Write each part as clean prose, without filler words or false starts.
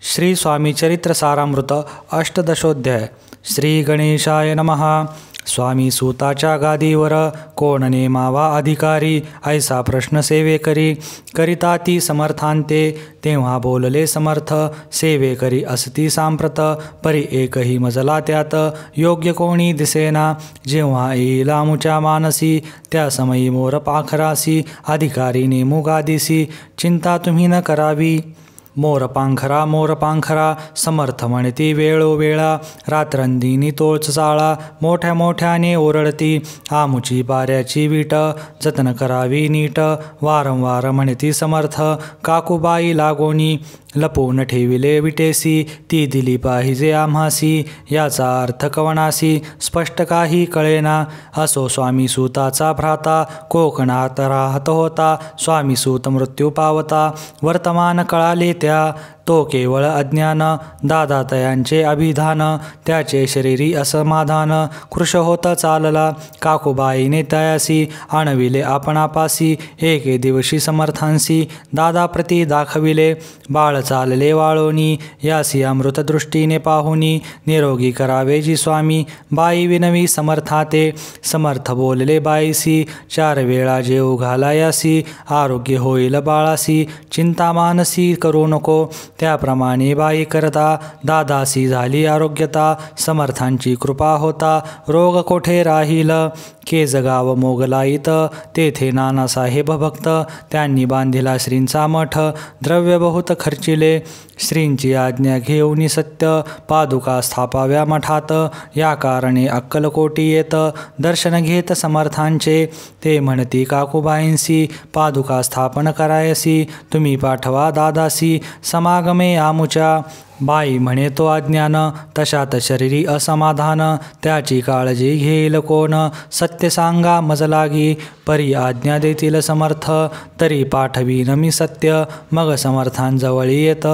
श्री स्वामी चरित्र सारामृत अष्टदशोध्याय. श्री गणेशाय नमः. स्वामी सूताच्या गादीवर कोण नेमावा अधिकारी, ऐसा प्रश्न सेवेकरी. करिता ती समर्थांते, तेव्हा बोलले समर्थ. सेवेकरी असती सांप्रत, परी एकही मजला त्यात. योग्य कोणी दिसेना, जेव्हा येईल आमुच्या मानसी. त्या समयी मोर पाखरासी, अधिकारी नेमू गादीसी. चिंता तुम्ही न करावी, मोर पांखरा समर्थ म्हणती वेळोवेळा. रात्रंदिनी तोच चाळा, मोठ्या मोठ्याने ओरडती. आमुची पाऱ्याची वीट, जतन करावी नीट. वारंवार म्हणती समर्थ, काकूबाई लागोनी. लपवून ठेविले विटेसी, ती दिली पाहिजे आम्हासी. याचा अर्थ कवनासी, स्पष्ट काही कळेना. असो स्वामी सूताचा भ्राता, कोकणात राहत होता. स्वामी सूत मृत्यू पावता, वर्तमान कळाले त्या. तो केवळ अज्ञान, दादातयांचे अभिधान. त्याचे शरीरी असमाधान, कृश होत चालला. काकूबाईने तयासी, आणविले आपणापासी. एके दिवशी समर्थांसी, दादाप्रती दाखविले. बाळ चालले वाळोनी, यासी अमृत दृष्टीने पाहुनी. निरोगी करावे जी स्वामी, बाई विनवी समर्थाते. समर्थ बोलले बाईसी, 4 वेळा जेऊ घालायासी. आरोग्य होईल बाळासी, चिंता मानसी करू नको. त्याप्रमाणे बाई करता, दादासी झाली आरोग्यता. समर्थांची कृपा होता, रोग कोठे राहील. केजगाव मोगलाईत, तेथे नानासाहेब भक्त. त्यांनी बांधिला श्रींचा मठ, द्रव्य बहुत खर्चिले. श्रींची आज्ञा घेऊन सत्य, पादुका स्थापाव्या मठात. या कारणे अक्कलकोटी येत, दर्शन घेत समर्थांचे. ते म्हणती काकूबाईंसी, पादुका स्थापन करायसी. तुम्ही पाठवा दादासी, समागमे आमुच्या. बाई म्हणे तो अज्ञान, तशात शरीरी असमाधान. त्याची काळजी घेईल कोण, सत्य सांगा मज लागी. परी आज्ञा देतील समर्थ, तरी पाठवीन मी सत्य. मग समर्थांजवळी येत,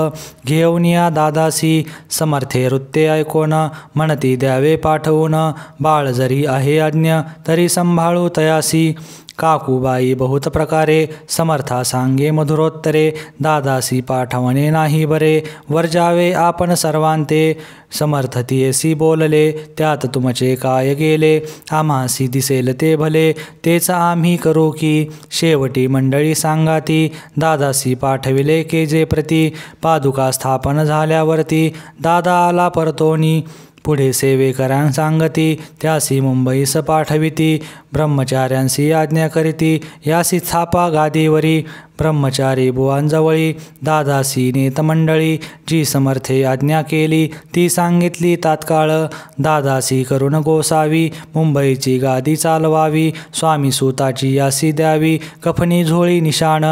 घेऊन या दादासी. समर्थे वृत्ते ऐकोन, म्हणती द्यावे पाठवून. बाळ जरी आहे अज्ञ, तरी संभाळू तयासी. काकूबाई बहुत प्रकारे, समर्था सांगे मधुरोत्तरे. दादासी पाठवणे नाही बरे, वर्जावे आपण सर्वांते. समर्थ तियेसी बोलले, त्यात तुमचे काय गेले. आम्हासी दिसेल ते भले, तेच आम्ही करू की. शेवटी मंडळी सांगाती, दादासी पाठविले केजे प्रती. पादुका स्थापन झाल्यावरती, दादा आला परतोनी. पुढे सेवेकरां सांगती, त्यासी मुंबईस पाठविती. ब्रह्मचार्यांसी आज्ञा करीती, यासी थापा गादीवरी. ब्रह्मचारी बुवांजवळी, दादासी नेत मंडळी. जी समर्थे आज्ञा केली, ती सांगितली तात्काळ. दादासी करून गोसावी, मुंबईची गादी चालवावी. स्वामी सूताची यासी द्यावी, कफनी झोळी निशाण.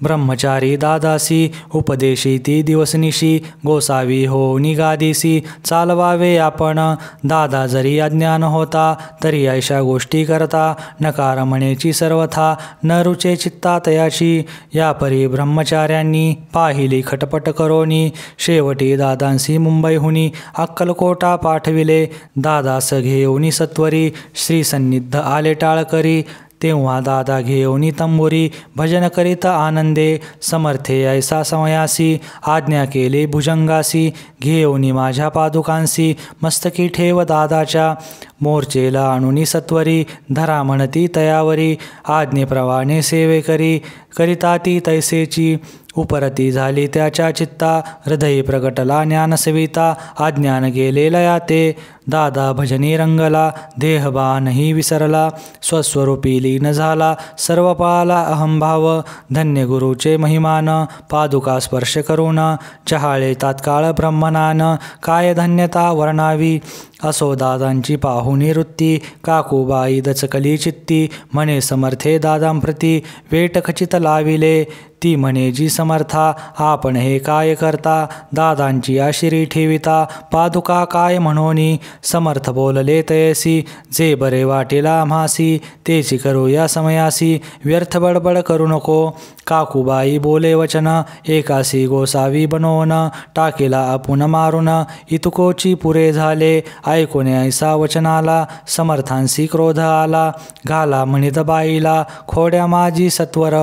ब्रह्मचारी दादासी, उपदेशी ती दिवसनिशी. गोसावी होनी गादीसी, चालवावे आपण. दादा जरी अज्ञान होता, तरी ऐशा गोष्टी करता. नकार म्हणेची सर्वथा, न रुचे चित्ता तयाची. या परी ब्रह्मचार्यांनी, पाहिली खटपट करोनी. शेवटी दादांसी मुंबईहुनी, अक्कलकोटा पाठविले. दादास घेऊनी सत्वरी, श्री सन्निध आले टाळकरी. तेव्हा दादा घेऊनी तंबुरी, भजन करीत आनंदे. समर्थे ऐसा समयासी, आज्ञा केले भुजंगासी. घेऊनी माझ्या पादुकांसी, मस्तकी ठेव दादाच्या. मोर्चेला आणुनी सत्वरी, धरा म्हणती तयावरी. आज्ञेप्रमाणे सेवेकरी, करिता ती तैसेची. उपरती झाली त्याच्या चित्ता, हृदयी प्रगटला ज्ञानसविता. अज्ञान गेले लया ते, दादा भजनी रंगला. देहबानही विसरला, स्वस्वरूपी लीन झाला. सर्व पाला अहंभाव, धन्य गुरुचे महिमान. पादुका स्पर्श करून, चहाळे तात्काळ ब्रह्मनान. काय धन्यता वर्णावी, असो दादांची पाहुनी वृत्ती. काकूबाई दचकली चित्ती, म्हणे समर्थे दादांप्रती. वेट खचित लाविले, ती म्हणे जी समर्था. आपण हे काय करता, दादांची आशिरी ठेविता. पादुका काय म्हणोनी, समर्थ बोलले तयसी. जे बरे वाटेला आम्हासी, तेची करू या समयासी. व्यर्थ बडबड करू नको. काकूबाई बोले वचन, एकासी गोसावी बनवून. टाकेला आपण मारून, इतुकोची पुरे झाले. ऐकून ऐसा वचनाला, समर्थांसी क्रोध आला. घाला म्हणित बाईला, खोड्या माझी सत्वर.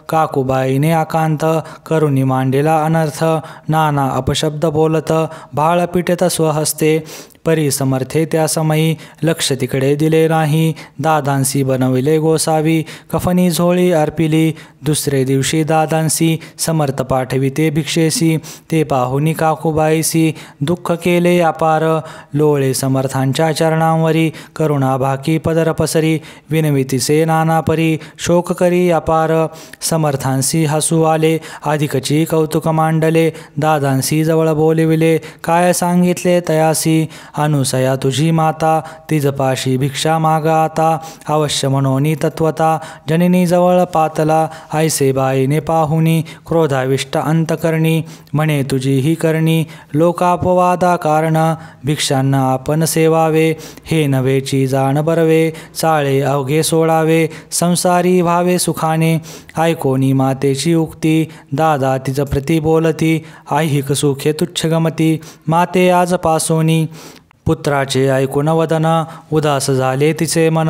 काकूबाईने आकांत करुणी मांडेला अनर्थ नाना अपशब्द बोलत भाळ पिटत स्वहस्ते परी समर्थे त्या समयी लक्ष तिकडे दिले नाही दादांसी बनविले गोसावी कफनी झोळी अर्पिली दुसरे दिवशी दादांसी समर्थ पाठविते भिक्षेसी ते पाहुनी काकूबाईसी दुःख केले अपार लोळे समर्थांच्या चरणांवरी करुणा भाकी पदर पसरी विनवितीसे नाना परी शोक करी अपार समर्थांसी हसू आले अधिकची कौतुक मांडले दादांसी जवळ बोलविले काय सांगितले तयासी अनुसया तुझी माता तिजपाशी भिक्षा मागा आता अवश्य मनोनी तत्वता जननी जवळ पातला ऐसे बाईने पाहुनी क्रोधाविष्ट अंतकरणी म्हणे तुझी ही करणी लोकापवादा कारण भिक्षांना आपण सेवावे हे नवेची जाण बरवे चाळे अवघे सोडावे संसारी भावे सुखाने ऐकोनी मातेची उक्ती दादा तिज प्रति बोलती ऐहिक सुखे तुच्छ गमती माते आजपासोनी पुत्राचे ऐकून वदन उदास झाले तिचे मन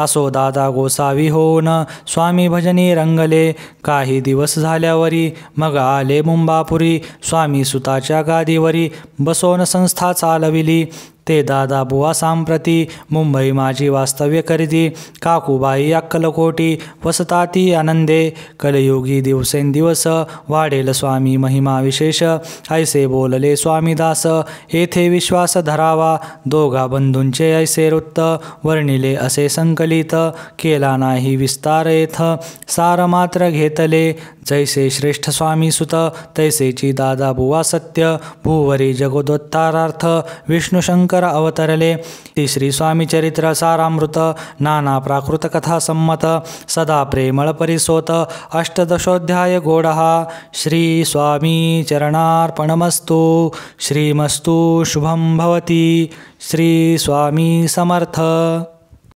असो दादा गोसावी होऊन स्वामी भजनी रंगले काही दिवस झाल्यावरी मग आले मुंबापुरी स्वामी सुताच्या गादीवरी बसवून संस्था चालविली ते दादा बुवा सांप्रती मुंबई माझी वास्तव्य करीती काकूबाई अक्कलकोटी वसताती आनंदे कलयुगी दिवसेंदिवस वाढेल स्वामी महिमा विशेष ऐसे बोलले स्वामीदास येथे विश्वास धरावा दोघा बंधूंचे ऐसे वृत्त वर्णिले असे संकलित केला नाही विस्तार येथ सार मात्र घेतले जैसे श्रेष्ठ स्वामी सुत तैसेची दादा बुवा सत्य भूवरी जगदोत्तारार्थ विष्णुशंकर अवतरले श्री स्वामी चरित्र सारामृत नाना प्राकृत कथा संमत सदा प्रेमळ परिसोत अष्टदशोध्याय गोडहा श्री स्वामी चरणार्पणमस्तु श्रीमस्तु शुभं भवती श्री स्वामी समर्थ।